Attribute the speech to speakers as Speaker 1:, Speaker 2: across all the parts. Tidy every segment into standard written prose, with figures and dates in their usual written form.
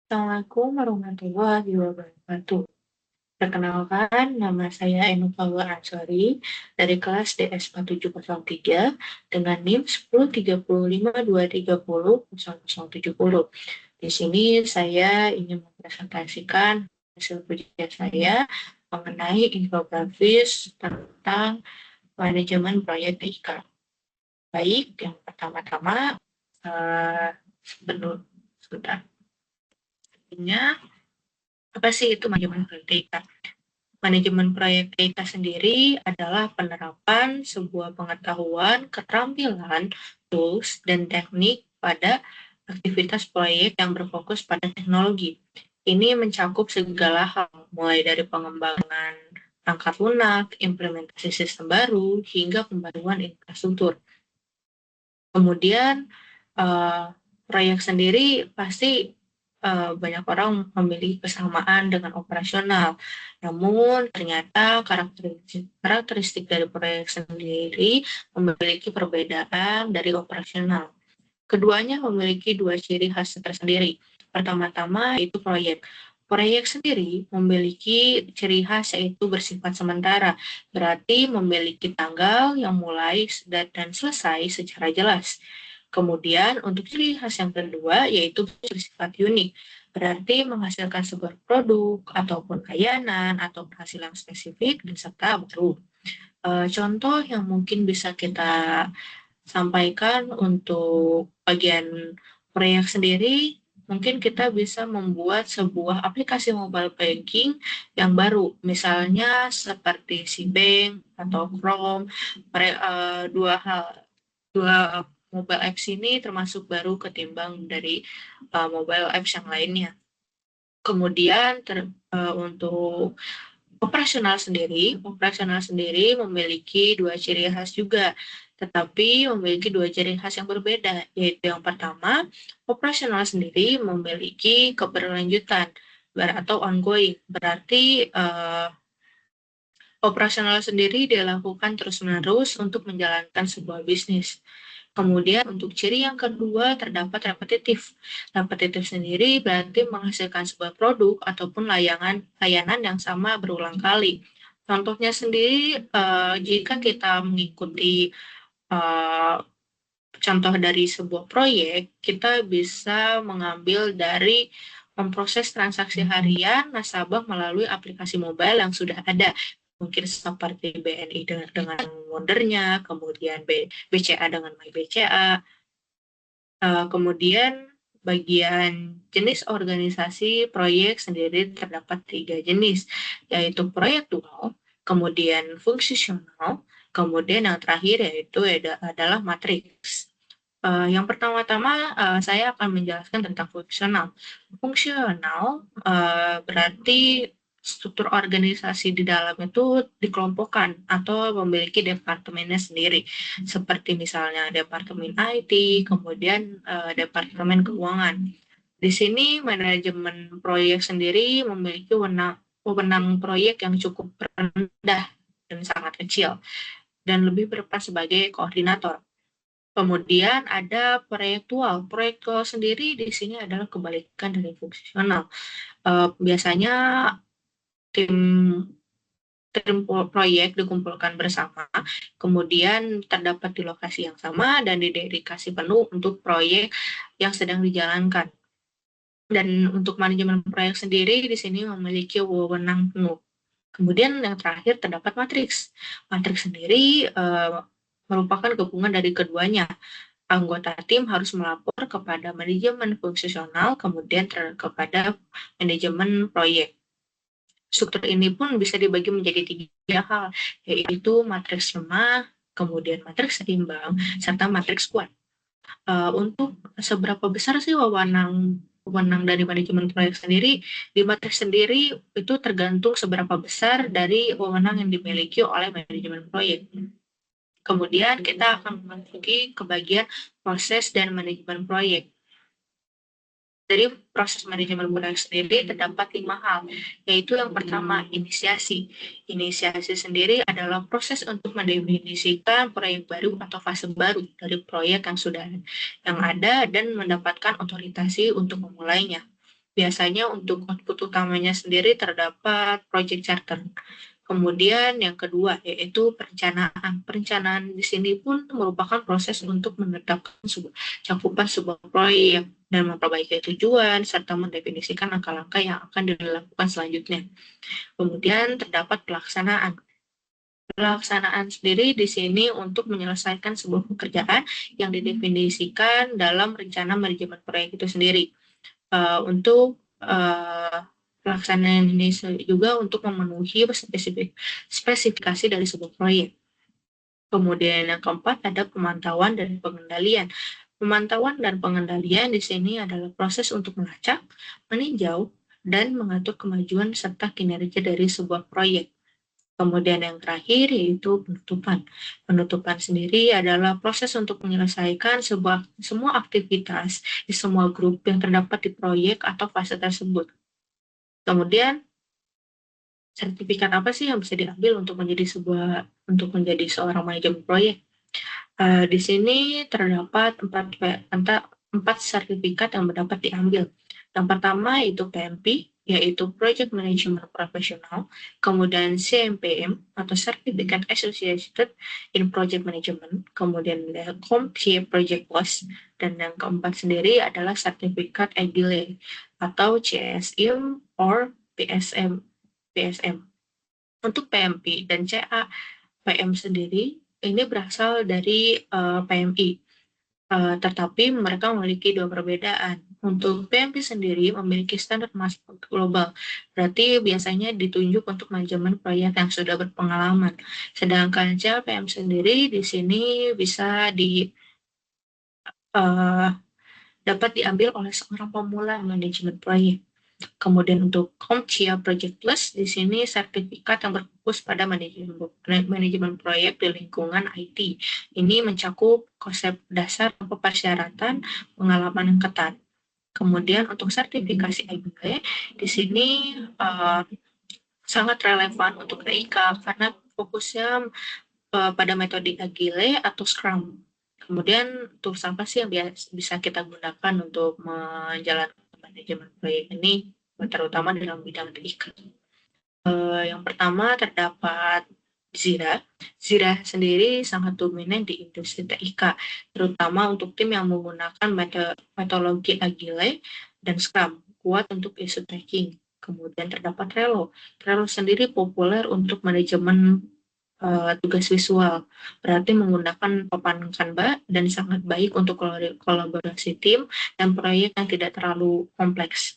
Speaker 1: Assalamualaikum warahmatullahi wabarakatuh. Perkenalkan, nama saya Enufawa Ansori dari kelas DS 4703 dengan NIM 1035230070. Di sini saya ingin mempresentasikan hasil kerja saya mengenai infografis tentang manajemen proyek TIK. Baik, yang pertama-tama, eh, sebentar. Apa sih itu manajemen proyek TIK? Manajemen proyek TIK sendiri adalah penerapan sebuah pengetahuan, keterampilan, tools, dan teknik pada aktivitas proyek yang berfokus pada teknologi. Ini mencakup segala hal, mulai dari pengembangan perangkat lunak, implementasi sistem baru, hingga pembaruan infrastruktur. Kemudian, uh, proyek sendiri pasti banyak orang memiliki kesamaan dengan operasional. Namun, ternyata karakteristik dari proyek sendiri memiliki perbedaan dari operasional. Keduanya memiliki dua ciri khas tersendiri. Pertama-tama itu proyek. Proyek sendiri memiliki ciri khas yaitu bersifat sementara, berarti memiliki tanggal yang mulai dan selesai secara jelas. Kemudian untuk ciri khas yang kedua yaitu bersifat unik, berarti menghasilkan sebuah produk ataupun layanan atau penghasilan spesifik dan serta baru. Contoh yang mungkin bisa kita sampaikan untuk bagian proyek sendiri, mungkin kita bisa membuat sebuah aplikasi mobile banking yang baru, misalnya seperti Cbank atau Chrome. Dua mobile apps ini termasuk baru ketimbang dari mobile apps yang lainnya. Kemudian untuk operasional sendiri memiliki dua ciri khas juga, tetapi memiliki dua ciri khas yang berbeda, yaitu yang pertama, operasional sendiri memiliki keberlanjutan atau ongoing, berarti operasional sendiri dilakukan terus-menerus untuk menjalankan sebuah bisnis. Kemudian untuk ciri yang kedua terdapat repetitif. Repetitif sendiri berarti menghasilkan sebuah produk ataupun layanan yang sama berulang kali. Contohnya sendiri, jika kita mengikuti contoh dari sebuah proyek, kita bisa mengambil dari memproses transaksi harian nasabah melalui aplikasi mobile yang sudah ada. Mungkin seperti BNI dengan Wondernya, kemudian BCA dengan MyBCA. Kemudian bagian jenis organisasi proyek sendiri terdapat 3 jenis, yaitu proyektual, kemudian fungsional, kemudian yang terakhir yaitu adalah matriks. Yang pertama-tama saya akan menjelaskan tentang fungsional. Fungsional berarti struktur organisasi di dalam itu dikelompokkan atau memiliki departemennya sendiri, seperti misalnya departemen IT, kemudian departemen keuangan. Di sini manajemen proyek sendiri memiliki wewenang proyek yang cukup rendah dan sangat kecil, dan lebih berperan sebagai koordinator. Kemudian ada proyektual. Proyektual sendiri di sini adalah kebalikan dari fungsional. Biasanya tim tim proyek dikumpulkan bersama, kemudian terdapat di lokasi yang sama dan didedikasi penuh untuk proyek yang sedang dijalankan. Dan untuk manajemen proyek sendiri di sini memiliki wewenang penuh. Kemudian yang terakhir terdapat matriks. Matriks sendiri merupakan gabungan dari keduanya. Anggota tim harus melapor kepada manajemen fungsional, kemudian kepada manajemen proyek. Struktur ini pun bisa dibagi menjadi 3 hal, yaitu matriks lemah, kemudian matriks seimbang, serta matriks kuat. Untuk seberapa besar sih wewenang dari manajemen proyek sendiri, di matriks sendiri itu tergantung seberapa besar dari wewenang yang dimiliki oleh manajemen proyek. Kemudian kita akan memasuki ke bagian proses dan manajemen proyek. Dari proses manajemen proyek sendiri terdapat 5 hal, yaitu yang pertama inisiasi. Inisiasi sendiri adalah proses untuk mendefinisikan proyek baru atau fase baru dari proyek yang sudah yang ada dan mendapatkan otorisasi untuk memulainya. Biasanya untuk output utamanya sendiri terdapat project charter. Kemudian yang kedua yaitu perencanaan. Perencanaan di sini pun merupakan proses untuk menetapkan cakupan sebuah proyek dan memperbaiki tujuan serta mendefinisikan langkah-langkah yang akan dilakukan selanjutnya. Kemudian terdapat pelaksanaan. Pelaksanaan sendiri di sini untuk menyelesaikan sebuah pekerjaan yang didefinisikan dalam rencana manajemen proyek itu sendiri. Untuk pelaksanaan ini juga untuk memenuhi spesifikasi dari sebuah proyek. Kemudian yang keempat ada pemantauan dan pengendalian. Pemantauan dan pengendalian di sini adalah proses untuk melacak, meninjau, dan mengatur kemajuan serta kinerja dari sebuah proyek. Kemudian yang terakhir yaitu penutupan. Penutupan sendiri adalah proses untuk menyelesaikan semua aktivitas di semua grup yang terdapat di proyek atau fase tersebut. Kemudian sertifikat apa sih yang bisa diambil untuk menjadi seorang manajemen proyek? Di sini terdapat empat sertifikat yang dapat diambil. Yang pertama itu PMP, yaitu Project Management Professional, kemudian CMPM atau Certificate Associated in Project Management, kemudian CompTIA Project Plus, dan yang keempat sendiri adalah Sertifikat Agile atau CSM or PSM. Untuk PMP dan CAPM sendiri ini berasal dari PMI. Tetapi mereka memiliki dua perbedaan. Untuk PMP sendiri memiliki standar masuk global, berarti biasanya ditunjuk untuk manajemen proyek yang sudah berpengalaman. Sedangkan CLPM sendiri di sini bisa dapat diambil oleh seorang pemula manajemen proyek. Kemudian untuk CompTIA Project Plus, di sini sertifikat yang berfokus pada manajemen proyek di lingkungan IT. Ini mencakup konsep dasar tanpa persyaratan, pengalaman yang ketat. Kemudian untuk sertifikasi AGILE, di sini sangat relevan untuk TIK karena fokusnya pada metode Agile atau Scrum. Kemudian tools apa sih yang bisa kita gunakan untuk menjalankan manajemen proyek ini, terutama dalam bidang TIK? Yang pertama terdapat Zira. Zira sendiri sangat dominan di industri TIK, terutama untuk tim yang menggunakan metodologi Agile dan Scrum, kuat untuk isu tracking. Kemudian terdapat Trello. Trello sendiri populer untuk manajemen tugas visual, berarti menggunakan papan Canva dan sangat baik untuk kolaborasi tim dan proyek yang tidak terlalu kompleks.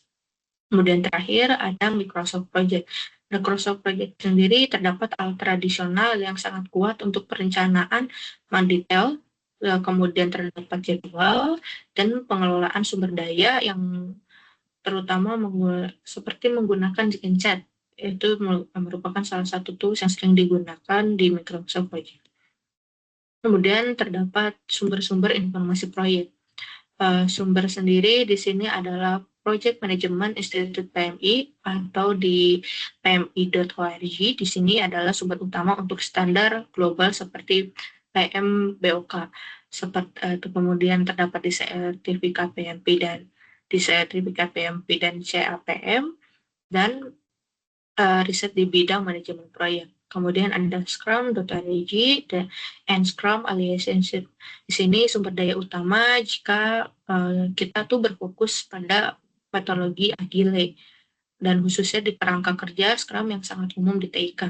Speaker 1: Kemudian terakhir ada Microsoft Project. Microsoft Project sendiri terdapat alat tradisional yang sangat kuat untuk perencanaan mendetail, kemudian terdapat jadwal dan pengelolaan sumber daya yang terutama seperti menggunakan Gantt. Itu merupakan salah satu tools yang sering digunakan di Microsoft Project. Kemudian terdapat sumber-sumber informasi proyek. Sumber sendiri di sini adalah Project Management Institute PMI atau di pmi.org. Di sini adalah sumber utama untuk standar global seperti PMBOK. Kemudian terdapat di sertifikat PMP dan CAPM dan riset di bidang manajemen proyek. Kemudian ada Scrum.org dan Scrum Alliance. Di sini sumber daya utama jika kita tuh berfokus pada metodologi Agile dan khususnya di kerangka kerja Scrum yang sangat umum di TIK.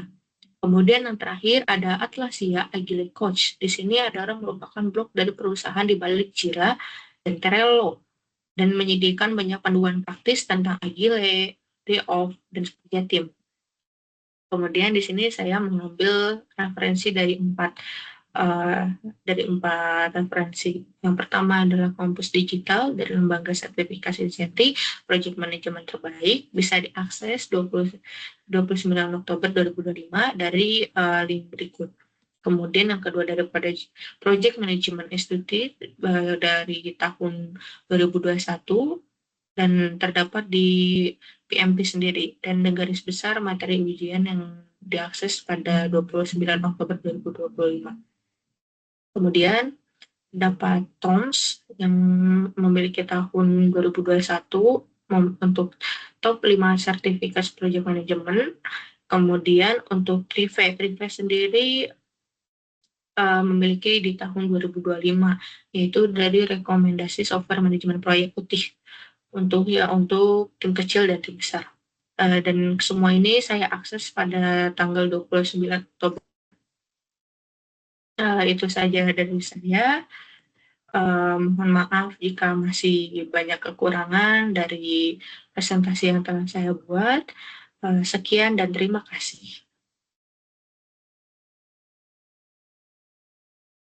Speaker 1: Kemudian yang terakhir ada Atlassian Agile Coach. Di sini adalah merupakan blog dari perusahaan di balik Jira dan Trello dan menyediakan banyak panduan praktis tentang Agile, day off, dan kerja tim. Kemudian di sini saya mengambil referensi dari empat referensi. Yang pertama adalah Kampus Digital dari Lembaga Sertifikasi Jati Project Management Terbaik, bisa diakses 29 Oktober 2025 dari link berikut. Kemudian yang kedua dari Project Management Institute dari tahun 2021 dan terdapat di PMP sendiri dan garis besar materi ujian yang diakses pada 29 Oktober 2025. Kemudian dapat TOMS yang memiliki tahun 2021 untuk top 5 sertifikat project management. Kemudian untuk Trive sendiri memiliki di tahun 2025, yaitu dari rekomendasi software manajemen proyek putih untuk tim kecil dan tim besar. Dan semua ini saya akses pada tanggal 29 Oktober. Itu saja dari saya. Mohon maaf jika masih banyak kekurangan dari presentasi yang telah saya buat. Sekian dan terima kasih.